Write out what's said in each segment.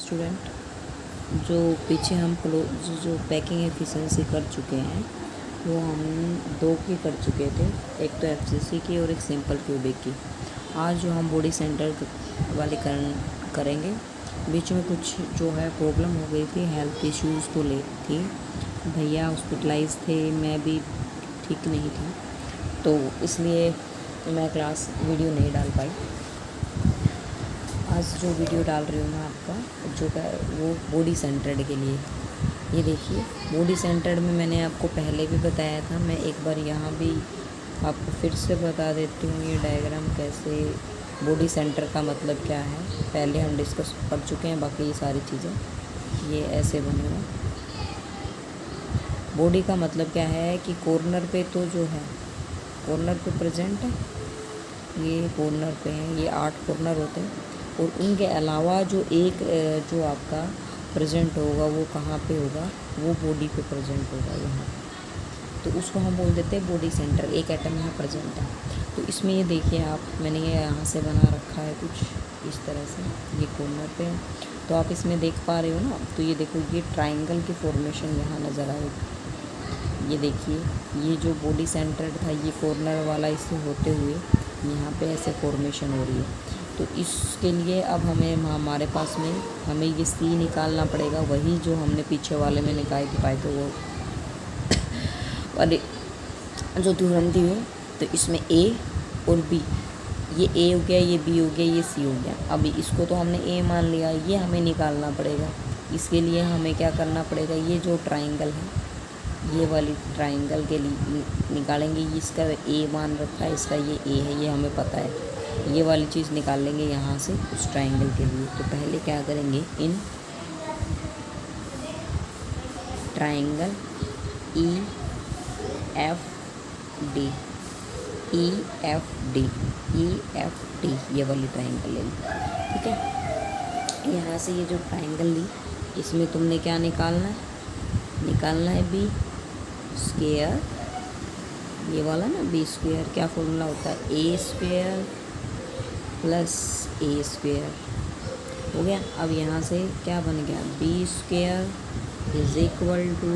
Student, जो पीछे हम जो पैकिंग एफिशिएंसी कर चुके हैं वो हम दो की कर चुके थे, एक तो एफसीसी की और एक सिंपल क्यूबिक की। आज जो हम बॉडी सेंटर वाली करेंगे, बीच में कुछ जो है प्रॉब्लम हो गई थी, हेल्थ इश्यूज़ को ले थी, भैया हॉस्पिटलाइज थे, मैं भी ठीक नहीं थी, तो इसलिए मैं क्लास वीडियो नहीं डाल पाई। आज जो वीडियो डाल रही हूँ मैं आपका जो वो बॉडी सेंटर्ड के लिए। ये देखिए, बॉडी सेंटर्ड में मैंने आपको पहले भी बताया था, मैं एक बार यहाँ भी आपको फिर से बता देती हूँ ये डायग्राम कैसे, बॉडी सेंटर का मतलब क्या है, पहले हम डिस्कस कर चुके हैं बाकी ये सारी चीज़ें। ये ऐसे बनेगा, बॉडी का मतलब क्या है कि कॉर्नर पे तो जो है कॉर्नर पे प्रेजेंट है, ये कॉर्नर पे हैं, ये 8 कॉर्नर होते हैं, और उनके अलावा जो एक जो आपका प्रेजेंट होगा वो कहाँ पे होगा, वो बॉडी पे प्रेजेंट होगा यहाँ, तो उसको हम बोल देते हैं बॉडी सेंटर। एक एटम यहाँ प्रेजेंट है, तो इसमें ये देखिए आप, मैंने ये यहाँ से बना रखा है कुछ इस तरह से, ये कॉर्नर पे है, तो आप इसमें देख पा रहे हो ना, तो ये देखो ये ट्राइंगल की फॉर्मेशन यहाँ नज़र आएगी। ये देखिए, ये जो बॉडी सेंटर था ये कॉर्नर वाला इससे होते हुए यहाँ पे ऐसे फॉर्मेशन हो रही है, तो इसके लिए अब हमारे पास में हमें ये सी निकालना पड़ेगा, वही जो हमने पीछे वाले में निकाल के पाए थे वो वाले जो थ्योरम थी वो। तो इसमें ए और बी, ये ए हो गया, ये बी हो गया, ये सी हो गया। अभी इसको तो हमने ए मान लिया, ये हमें निकालना पड़ेगा। इसके लिए हमें क्या करना पड़ेगा, ये जो ट्राइंगल है, ये वाली ट्राइंगल के लिए निकालेंगे, इसका ए मान रखा है, इसका ये ए है, ये हमें पता है, ये वाली चीज़ निकाल लेंगे यहाँ से उस ट्राइंगल के लिए। तो पहले क्या करेंगे, in triangle E F D, E F D, E F D, ये वाली ट्राइंगल ले ली, ठीक है। यहाँ से ये जो ट्राइंगल ली, इसमें तुमने क्या निकालना है बी स्क्वायर, ये वाला ना बी स्क्वायर, क्या फॉर्मूला होता है, a square plus a square, हो गया। अब यहाँ से क्या बन गया, b square is equal to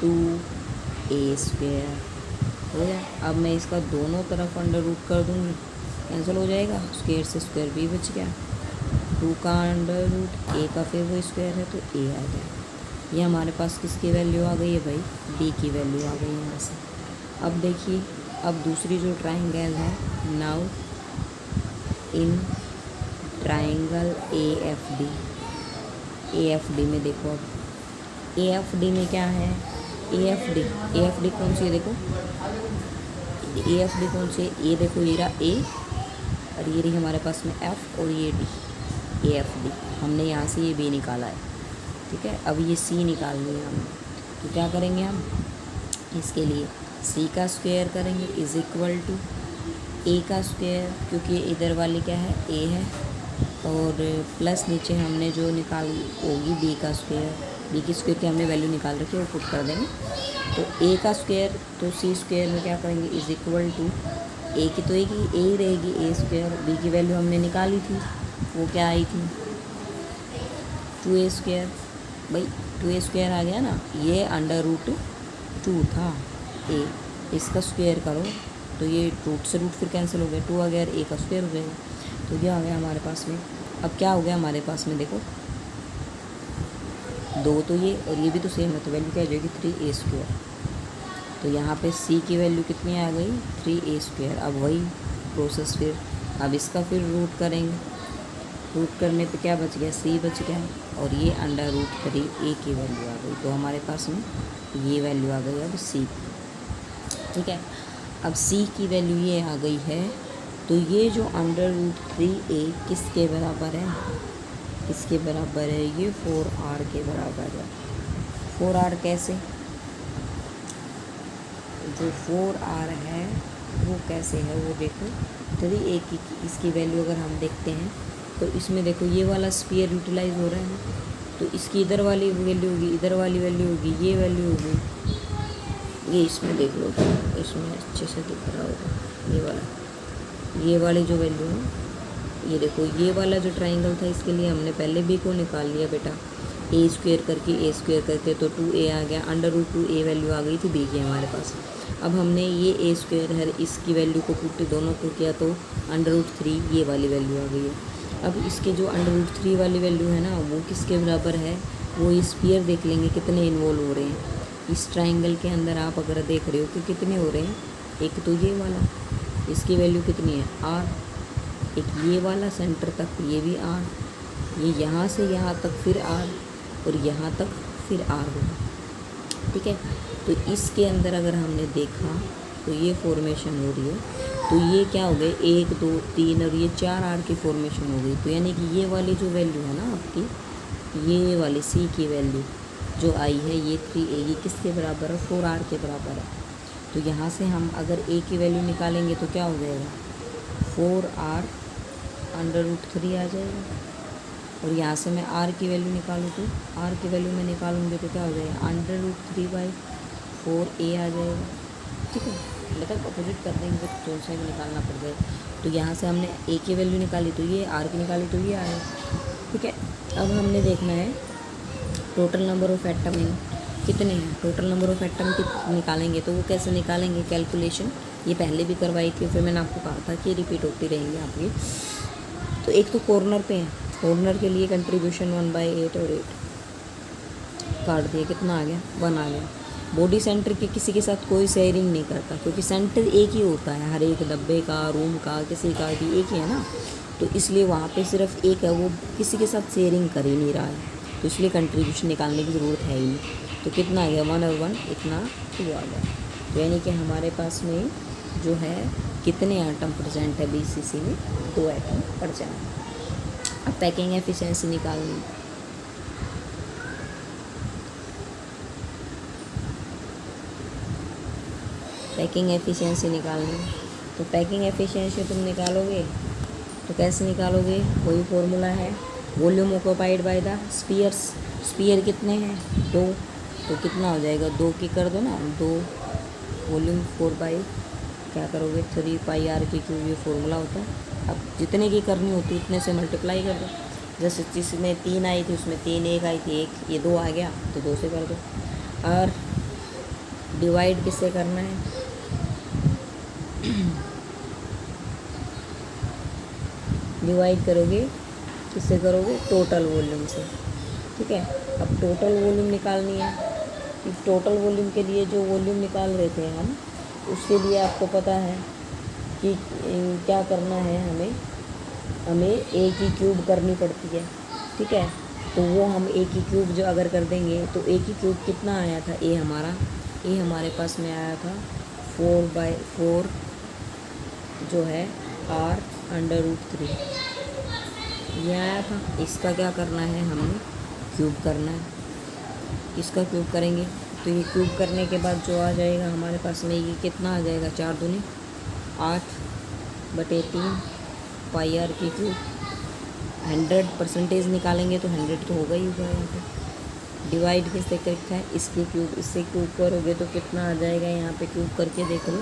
2a square, हो गया। अब मैं इसका दोनों तरफ अंडर रूट कर दूँगी, कैंसिल हो जाएगा, स्क्वायर से स्क्वायर भी बच गया, 2 का अंडर रूट, ए का फिर वो स्क्वायर है तो ए आ गया। ये हमारे पास किसकी वैल्यू आ गई है भाई, बी की वैल्यू आ गई यहाँ से। अब देखिए, अब दूसरी जो ट्राइंगल है, now in triangle A F D में देखो, अब ए एफ डी में क्या है, ए एफ डी कौन सी है, देखो ए एफ डी कौन सी है, ये देखो ये रहा ए, और ये रही हमारे पास में एफ, और ये डी, ए एफ डी, हमने यहाँ से ये बी निकाला है, ठीक है। अब ये सी निकालनी है हमें, तो क्या करेंगे हम, इसके लिए सी का स्क्वायर करेंगे इज इक्वल टू ए का स्क्वायर, क्योंकि इधर वाली क्या है, ए है, और प्लस नीचे हमने जो निकाली होगी बी का स्क्वायर, बी की स्क्वायर की हमने वैल्यू निकाल रखी है वो पुट कर देंगे, तो ए का स्क्वायर, तो सी स्क्वायर में क्या करेंगे इज इक्वल टू, ए की तो ए ही रहेगी, ए स्क्वायर, बी की वैल्यू हमने निकाली थी, वो क्या आई थी 2a स्क्वायर, भाई 2a स्क्वायर आ गया ना, ये अंडर रूट 2 था ए, इसका स्क्वायर करो तो ये रूट से रूट फिर कैंसिल हो गया, 2 आ गया, ए का स्क्वायर हो जाएगा, तो ये आ गया हमारे पास में। अब क्या हो गया हमारे पास में, देखो 2 तो ये और ये भी तो सेम है, तो वैल्यू क्या हो जाएगी 3a स्क्वायर, तो यहाँ पे c की वैल्यू कितनी आ गई 3a स्क्वायर। अब वही प्रोसेस फिर, अब इसका फिर रूट करेंगे, रूट करने पे क्या बच गया, c बच गया, और ये अंडर रूट 3a की वैल्यू आ गई, तो हमारे पास में ये वैल्यू आ गई अब c, ठीक है। अब c की वैल्यू ये आ गई है, तो ये जो अंडर रूट 3a किसके बराबर है, किसके बराबर है, ये 4r के बराबर है। 4r कैसे, जो 4r है वो कैसे है, वो देखो 3a की इसकी वैल्यू अगर हम देखते हैं, तो इसमें देखो ये वाला स्फीयर यूटिलाइज हो रहा है, तो इसकी इधर वाली वैल्यू होगी, इधर वाली वैल्यू होगी, ये वैल्यू होगी, ये इसमें देख लो, इसमें अच्छे से दिख रहा होगा, ये वाली जो वैल्यू है ये देखो ये वाला जो ट्राइंगल था इसके लिए हमने पहले बी को निकाल लिया बेटा, ए स्क्वेयर करके तो 2a आ गया, √2a वैल्यू आ गई थी बी की हमारे पास। अब हमने ये ए स्क्वेयर है इसकी वैल्यू को पुट दोनों को किया तो √3 ये वाली वैल्यू आ गई है। अब इसके जो √3 वाली वैल्यू है ना वो किसके बराबर है, वो स्फीयर देख लेंगे कितने इन्वॉल्व हो रहे हैं इस ट्राइंगल के अंदर। आप अगर देख रहे हो कि कितने हो रहे हैं, एक तो ये वाला इसकी वैल्यू कितनी है r, एक ये वाला सेंटर तक ये भी r, ये यहाँ से यहाँ तक फिर r और यहाँ तक फिर r होगा, ठीक है। तो इसके अंदर अगर हमने देखा तो ये फॉर्मेशन हो रही है, तो ये क्या हो गए 1 2 3 और ये 4 r की फॉर्मेशन हो गई। तो यानी कि ये वाली जो वैल्यू है ना आपकी, ये वाली c की वैल्यू जो आई है ये 3a, ये किसके बराबर है 4r के बराबर है। तो यहाँ से हम अगर a की वैल्यू निकालेंगे तो क्या हो जाएगा 4r √3 आ जाएगा, और यहाँ से मैं r की वैल्यू निकालूँ तो r की वैल्यू मैं निकालूँगी तो क्या हो जाएगा √3/4a आ जाएगा, ठीक है। मतलब अपोजिट कर देंगे तो जोन से भी निकालना पड़ जाएगा। तो यहाँ से हमने a की वैल्यू निकाली तो ये, r की निकाली तो ये आया, ठीक है। अब हमने देखना है total number of atom in कितने हैं, टोटल नंबर ऑफ एटम निकालेंगे तो वो कैसे निकालेंगे, कैलकुलेशन ये पहले भी करवाई थी, फिर मैंने आपको कहा था कि रिपीट होती रहेंगी आपकी। तो एक तो कॉर्नर पे है, कॉर्नर के लिए कंट्रीब्यूशन 1/8 और 8 काट दिया, कितना आ गया 1 आ गया। बॉडी सेंटर के किसी के साथ कोई शेयरिंग नहीं करता क्योंकि सेंटर एक ही होता है हर एक डब्बे का, रूम का, किसी का भी एक ही है ना, तो इसलिए वहाँ पे सिर्फ एक है, वो किसी के साथ शेयरिंग कर ही नहीं रहा है, तो इसलिए कंट्रीब्यूशन निकालने की ज़रूरत है ही नहीं। तो कितना आ गया 1 और 1 इतना 2 आ गया। तो यानी कि हमारे पास में जो है कितने एटम प्रेजेंट है BCC में, 2 एटम प्रेजेंट है। अब पैकिंग एफिशिएंसी निकालनी, पैकिंग एफिशिएंसी निकालनी, तो पैकिंग एफिशिएंसी तुम निकालोगे तो कैसे निकालोगे, वही फॉर्मूला है volume occupied by the spheres. Sphere कितने हैं 2, तो कितना हो जाएगा 2 की कर दो ना 2 वॉल्यूम 4 बाई क्या करोगे 3πr⁵ ये फॉर्मूला होता है। अब जितने की करनी होती उतने से मल्टीप्लाई कर दो, जैसे जिसमें 3 आई थी उसमें 3 1 आई थी 1, ये 2 आ गया तो 2 से कर दो। और डिवाइड किससे करना है डिवाइड करोगे किससे करोगे, टोटल वॉल्यूम से, ठीक है। अब टोटल वॉल्यूम निकालनी है, टोटल वॉल्यूम के लिए जो वॉल्यूम निकाल रहे थे हम, उसके लिए आपको पता है कि क्या करना है, हमें a की क्यूब करनी पड़ती है, ठीक है। तो वो हम a की क्यूब जो अगर कर देंगे तो a की क्यूब कितना आया था, a हमारे पास में आया था 4/4 जो है r√3 ये आया था। इसका क्या करना है, हमें क्यूब करना है, इसका क्यूब करेंगे तो ये क्यूब करने के बाद जो आ जाएगा हमारे पास में ये कितना आ जाएगा 4 दूनी 8/3 πr⁵। 100% निकालेंगे तो 100 तो होगा ही होगा यहाँ पे। डिवाइड किससे करता है, इसके क्यूब, इससे क्यूब करोगे तो कितना आ जाएगा, यहाँ पे क्यूब करके देख लो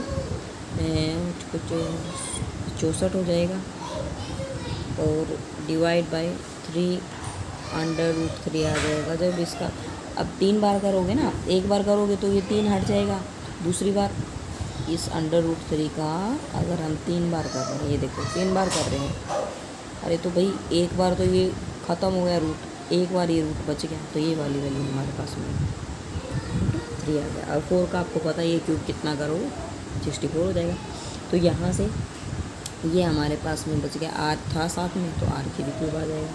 64 हो जाएगा, और डिवाइड बाय 3√3 आ जाएगा। जब इसका अब 3 बार करोगे ना, एक बार करोगे तो ये 3 हट जाएगा, दूसरी बार इस √3 का अगर हम 3 बार कर रहे हैं, ये देखो 3 बार कर रहे हैं, अरे तो भाई एक बार तो ये ख़त्म हो गया रूट, एक बार ये रूट बच गया, तो ये वाली वैल्यू हमारे पास में 3 आ गया। और 4 का आपको पता है ये क्यूब कितना करोगे 64 हो जाएगा। तो यहाँ से ये हमारे पास में बच गया, आर था साथ में तो आर की भी क्यूब आ जाएगा,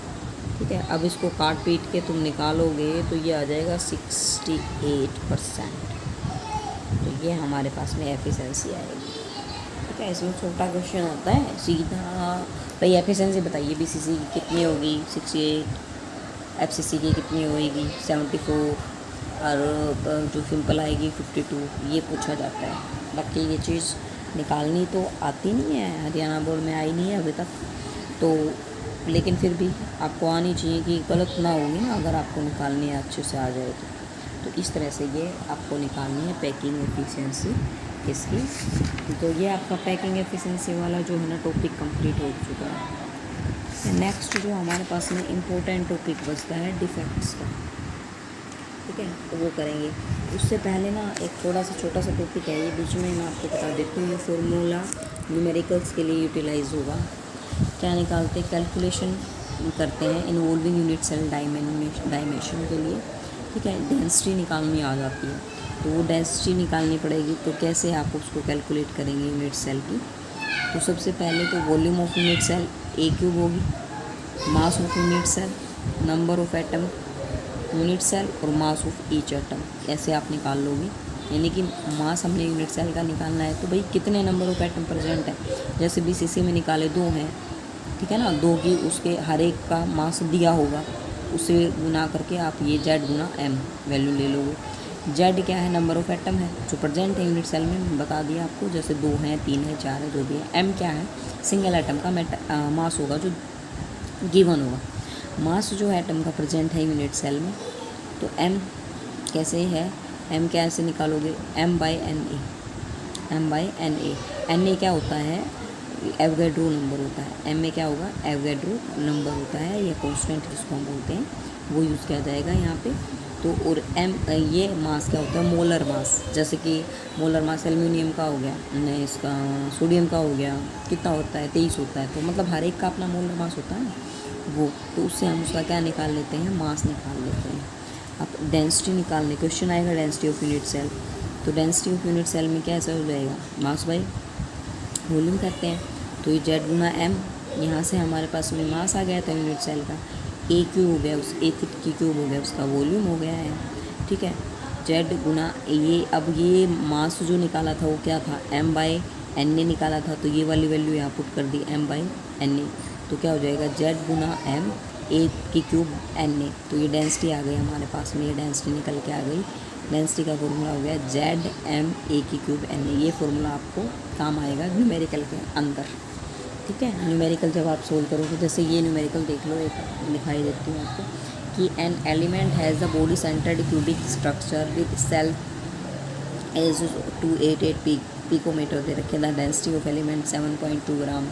ठीक है। अब इसको काट पीट के तुम निकालोगे तो ये आ जाएगा 68%, तो ये हमारे पास में एफिशिएंसी आएगी, ठीक है। इसमें छोटा क्वेश्चन आता है सीधा, भाई एफिशिएंसी बताइए BCC की कितनी होगी 68, FCC की कितनी होगी 74, और जो सिंपल आएगी 52, ये पूछा जाता है। बाकी ये चीज़ निकालनी तो आती नहीं है, हरियाणा बोर्ड में आई नहीं है अभी तक, तो लेकिन फिर भी आपको आनी चाहिए कि गलत ना होगी ना, अगर आपको निकालनी है अच्छे से आ जाए तो इस तरह से ये आपको निकालनी है पैकिंग एफिशिएंसी इसकी। तो ये आपका पैकिंग एफिशिएंसी वाला जो है ना टॉपिक कंप्लीट हो चुका है। नेक्स्ट जो हमारे पास में इम्पोर्टेंट टॉपिक बचता है डिफेक्ट्स का, ठीक है, तो वो करेंगे। उससे पहले ना एक थोड़ा सा छोटा सा टॉपिक है, ये बीच में मैं आपको बता देती हूँ। ये फार्मूला न्यूमेरिकल्स के लिए यूटिलाइज होगा। क्या निकालते हैं, कैलकुलेशन करते हैं इन्वॉल्विंग यूनिट सेल डायमेंशन के लिए, ठीक है। डेंसिटी निकालनी आ जाती है, तो वो डेंसिटी निकालनी पड़ेगी। तो कैसे आप उसको कैलकुलेट करेंगे यूनिट सेल की, तो सबसे पहले तो volume of unit cell a cube होगी, mass of unit cell, number of atom unit cell और मास ऑफ ईच एटम, ऐसे आप निकाल लोगे। यानी कि मास हमने यूनिट सेल का निकालना है, तो भाई कितने नंबर ऑफ एटम प्रेजेंट है। जैसे बीसीसी में निकाले 2 हैं, ठीक है ना, 2 की उसके हर एक का मास दिया होगा, उसे गुना करके आप ये जेड गुना एम वैल्यू ले लोगे। जेड क्या है, नंबर ऑफ एटम है जो प्रेजेंट है यूनिट सेल में, बता दिया आपको। जैसे 2 हैं, 3 है, 4 है, जो भी है। एम क्या है, सिंगल एटम का मास होगा जो गिवन होगा। मास जो है एटम का प्रेजेंट है यूनिट सेल में, तो एम कैसे है, एम कैसे निकालोगे, m by n a, m by n a. N a क्या होता है, एवोगैड्रो नंबर होता है। एम में क्या होगा, एवोगैड्रो नंबर होता है, या कॉन्स्टेंट जिसको हम बोलते हैं, वो यूज़ किया जाएगा यहाँ पे। तो और एम ये मास क्या होता है, मोलर मास। जैसे कि मोलर मास एल्यूमिनियम का हो गया, इसका सोडियम का हो गया, कितना होता है, 23 होता है। तो मतलब हर एक का अपना मोलर मास होता है वो, तो उससे हम उसका क्या निकाल लेते हैं, मास निकाल लेते हैं। अब डेंसिटी निकालने, क्वेश्चन आएगा डेंसिटी ऑफ यूनिट सेल, तो डेंसिटी ऑफ यूनिट सेल में कैसे हो जाएगा, मास बाई वॉल्यूम करते हैं। तो ये जेड गुना एम, यहाँ से हमारे पास में मास आ गया था यूनिट सेल का, ए क्यूब हो गया, उस ए की क्यूब हो गया, उसका वॉल्यूम हो गया है, ठीक है। जेड गुना ये, अब ये मास जो निकाला था वो क्या था, एम बाई एन ए निकाला था, तो ये वाली वैल्यू यहाँ पुट कर दी, एम बाई एन ए। तो क्या हो जाएगा, जेड गुना एम ए की क्यूब एन ए। तो ये डेंसिटी आ गई हमारे पास में, ये डेंसिटी निकल के आ गई। डेंसिटी का फॉर्मूला हो गया जेड एम ए की क्यूब एन ए। ये फॉर्मूला आपको काम आएगा न्यूमेरिकल के अंदर, ठीक है। न्यूमेरिकल जब आप सोल्व करोगे, जैसे ये न्यूमेरिकल देख लो, एक दिखाई देती हूँ आपको कि an element has the body centred cubic structure with cell edge 288 picometre दे रखे। The density of element 7.2 gram.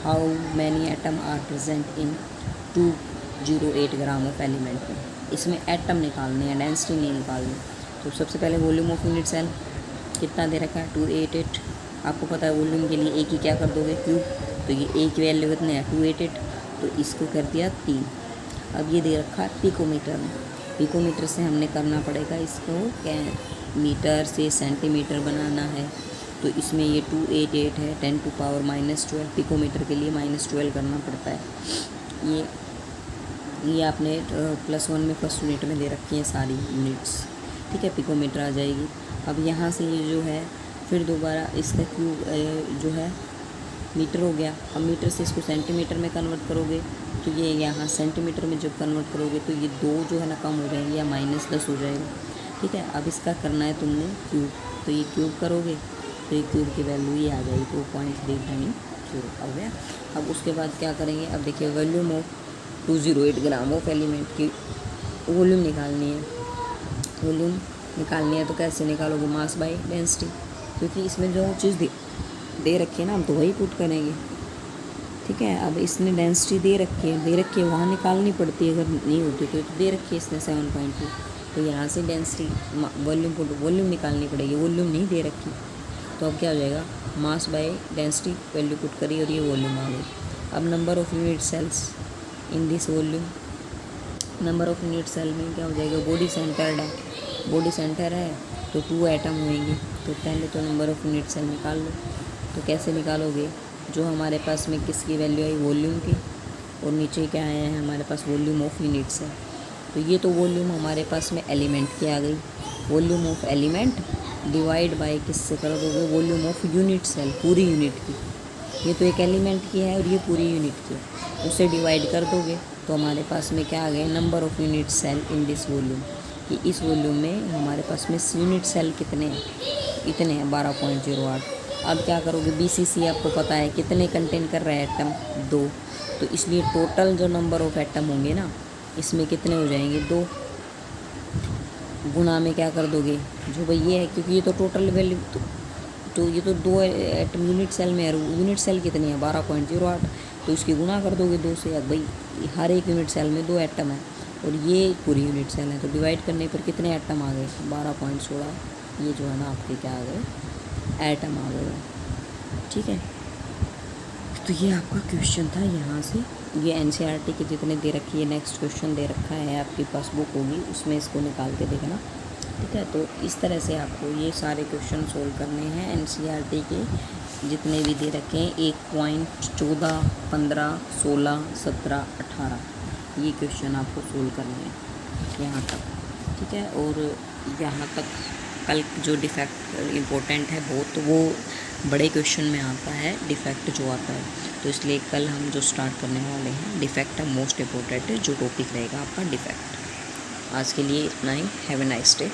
How many atom are present in 208 gram of element में। इसमें एटम निकालने हैं, डेंसिटी नहीं निकालनी। तो सबसे पहले वॉल्यूम ऑफ यूनिट सेल कितना दे रखा है, 288। आपको पता है वॉल्यूम के लिए ए की क्या कर दोगे, क्यूब। तो ये ए की वैल्यू कितने हैं, 288, तो इसको कर दिया 3। अब ये दे रखा है पिकोमीटर में, पिकोमीटर से हमने करना पड़ेगा इसको, क्या मीटर से सेंटीमीटर बनाना है। तो इसमें ये 288 है, 10 टू पावर -12, पिकोमीटर के लिए -12 करना पड़ता है। ये आपने +1 में फर्स्ट यूनिट में दे रखी हैं सारी यूनिट्स, ठीक है, पिकोमीटर आ जाएगी। अब यहाँ से ये जो है फिर दोबारा इसका क्यूब जो है मीटर हो गया। अब मीटर से इसको सेंटीमीटर में कन्वर्ट करोगे, तो ये यहाँ सेंटीमीटर में जब कन्वर्ट करोगे तो ये 2 जो है ना कम हो जाएंगे, या -10 हो जाएगा, ठीक है। अब इसका करना है तुमने क्यूब, तो ये क्यूब करोगे तो ये क्यूब की वैल्यू ये आ जाएगी 2.390 हो गया। अब उसके बाद क्या करेंगे, अब देखिए volume of 208 gram of element की वॉल्यूम निकालनी है। वॉल्यूम निकालनी है तो कैसे निकालोगे, मास बाई डेंसिटी, क्योंकि इसमें जो चीज़ दे रखी है ना, हम तो वही पुट करेंगे, ठीक है। अब इसने डेंसिटी दे रखी है, वहाँ निकालनी पड़ती है, अगर नहीं होती तो दे रखी है इसने 7.2, तो यहाँ से डेंसिटी वॉल्यूम निकालनी पड़ेगी, वॉल्यूम नहीं दे रखी। तो अब क्या हो जाएगा, mass by density value put करी और ये वॉल्यूम आ गई। अब number of unit cells in this volume, number of unit cell में क्या हो जाएगा, बॉडी सेंटर्ड है, बॉडी सेंटर है तो 2 एटम होंगे। तो पहले तो नंबर ऑफ यूनिट सेल निकाल लो। तो कैसे निकालोगे, जो हमारे पास में किसकी वैल्यू आई, वॉल्यूम की, और नीचे क्या आया है हमारे पास, वॉल्यूम ऑफ यूनिट्स है। तो ये तो वॉल्यूम हमारे पास में एलिमेंट की आ गई, volume of element divide by किससे कर दोगे, वॉल्यूम ऑफ यूनिट सेल, पूरी यूनिट की। ये तो एक एलिमेंट की है और ये पूरी यूनिट की, उसे डिवाइड कर दोगे तो हमारे पास में क्या आ गया, number of unit cell in this volume, कि इस वॉल्यूम में हमारे पास में यूनिट सेल कितने हैं, इतने हैं 12.08। अब क्या करोगे, बीसीसी आपको पता है कितने कंटेन कर रहा है एटम, 2, तो इसलिए टोटल जो नंबर ऑफ एटम होंगे ना इसमें कितने हो जाएंगे, 2 गुना में क्या कर दोगे, जो भाई ये है, क्योंकि ये तो टोटल वैल्यू तो ये तो 2 एटम यूनिट सेल में है, यूनिट सेल कितनी है 12.08, तो इसकी गुना कर दोगे 2 से। अब भाई हर एक यूनिट सेल में 2 एटम है और ये पूरी यूनिट सेल है, तो डिवाइड करने पर कितने एटम आ गए? 12.16 ये जो है ना आपके क्या आ गए? एटम आ गए। ठीक है, तो ये आपका क्वेश्चन था यहाँ से। ये एनसीईआरटी के जितने दे रखी है, नेक्स्ट क्वेश्चन दे रखा है, आपकी पास बुक होगी उसमें इसको निकाल के देखना। ठीक है, तो इस तरह से आपको ये सारे क्वेश्चन सोल्व करने हैं एनसीईआरटी के जितने भी दे रखे हैं। 1.14, 15, 16, 17, 18 ये क्वेश्चन आपको सोल्व करने हैं यहाँ तक। ठीक है, और यहाँ तक कल जो डिफेक्ट इम्पोर्टेंट है बहुत, तो वो बड़े क्वेश्चन में आता है डिफेक्ट जो आता है, तो इसलिए कल हम जो स्टार्ट करने वाले हैं डिफेक्ट है मोस्ट इम्पोर्टेंट है, जो टॉपिक रहेगा आपका डिफेक्ट। आज के लिए इतना ही। Have a nice day.